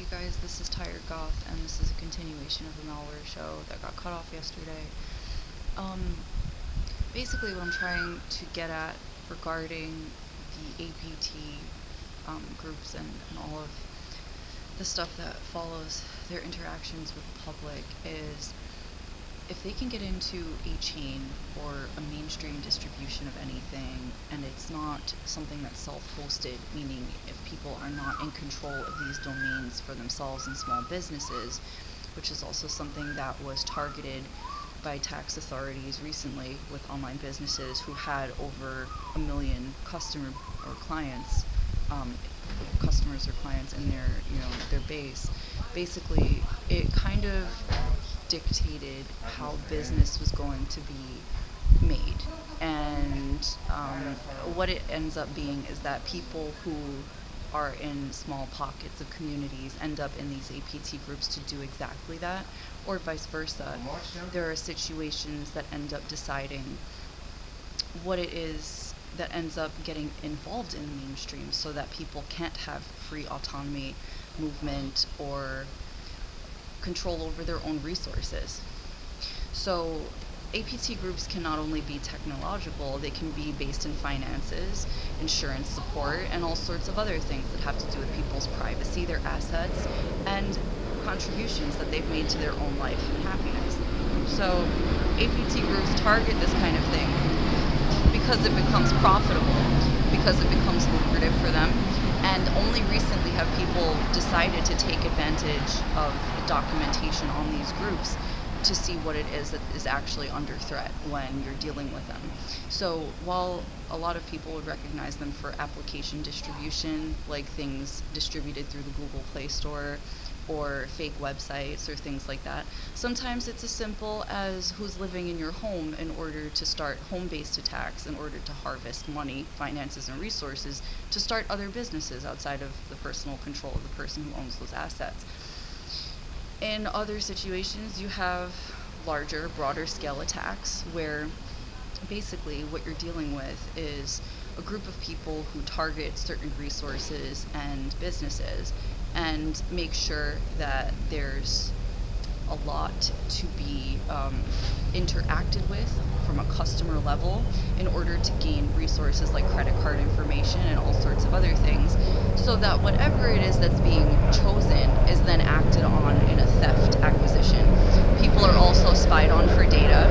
Hey guys, this is Tired Goth, and this is a continuation of the malware show that got cut off yesterday. Um, Basically, what I'm trying to get at regarding the APT groups and all of the stuff that follows their interactions with the public is if they can get into a chain or a mainstream distribution of anything, and it's not something that's self-hosted, meaning if people are not in control of these domains for themselves and small businesses, which is also something that was targeted by tax authorities recently with online businesses who had over 1 million customers or clients in their base. Basically, it kind of dictated how business was going to be made. And what it ends up being is that people who are in small pockets of communities end up in these APT groups to do exactly that, or vice versa. There are situations that end up deciding what it is that ends up getting involved in the mainstream so that people can't have free autonomy, movement, or control over their own resources. So APT groups can not only be technological, they can be based in finances, insurance support, and all sorts of other things that have to do with people's privacy, their assets, and contributions that they've made to their own life and happiness. So APT groups target this kind of thing because it becomes profitable, because it becomes lucrative for them, and only recently have people decided to take advantage of the documentation on these groups to see what it is that is actually under threat when you're dealing with them. So while a lot of people would recognize them for application distribution, like things distributed through the Google Play Store or fake websites or things like that, sometimes it's as simple as who's living in your home in order to start home-based attacks, in order to harvest money, finances, and resources to start other businesses outside of the personal control of the person who owns those assets. In other situations, you have larger, broader scale attacks where basically what you're dealing with is a group of people who target certain resources and businesses and make sure that there's a lot to be interacted with from a customer level in order to gain resources like credit card information and all sorts of other things, so that whatever it is that's being chosen is then acted on in a theft acquisition. People are also spied on for data.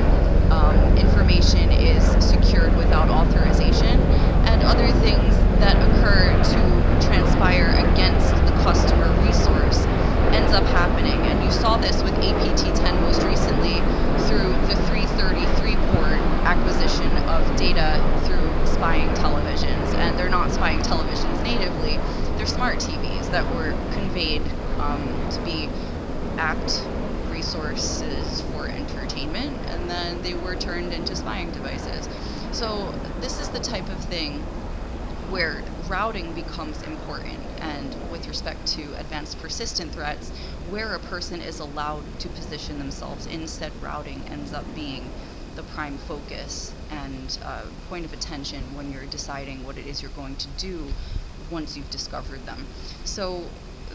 Information is secured without authorization, and other things that occur to transpire against the customer resource ends up happening. And you saw this with APT-10 most recently through the 333 port acquisition of data through spying televisions. And they're not spying televisions natively, they're smart TVs that were conveyed to be apt resources for entertainment, and then they were turned into spying devices. So this is the type of thing where routing becomes important, and with respect to advanced persistent threats, where a person is allowed to position themselves in said routing ends up being the prime focus and point of attention when you're deciding what it is you're going to do once you've discovered them. So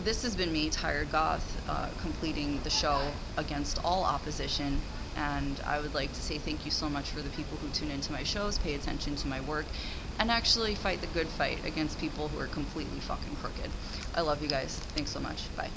this has been me, Tired Goth, completing the show against all opposition, and I would like to say thank you so much for the people who tune into my shows, pay attention to my work, and actually fight the good fight against people who are completely fucking crooked. I love you guys. Thanks so much. Bye.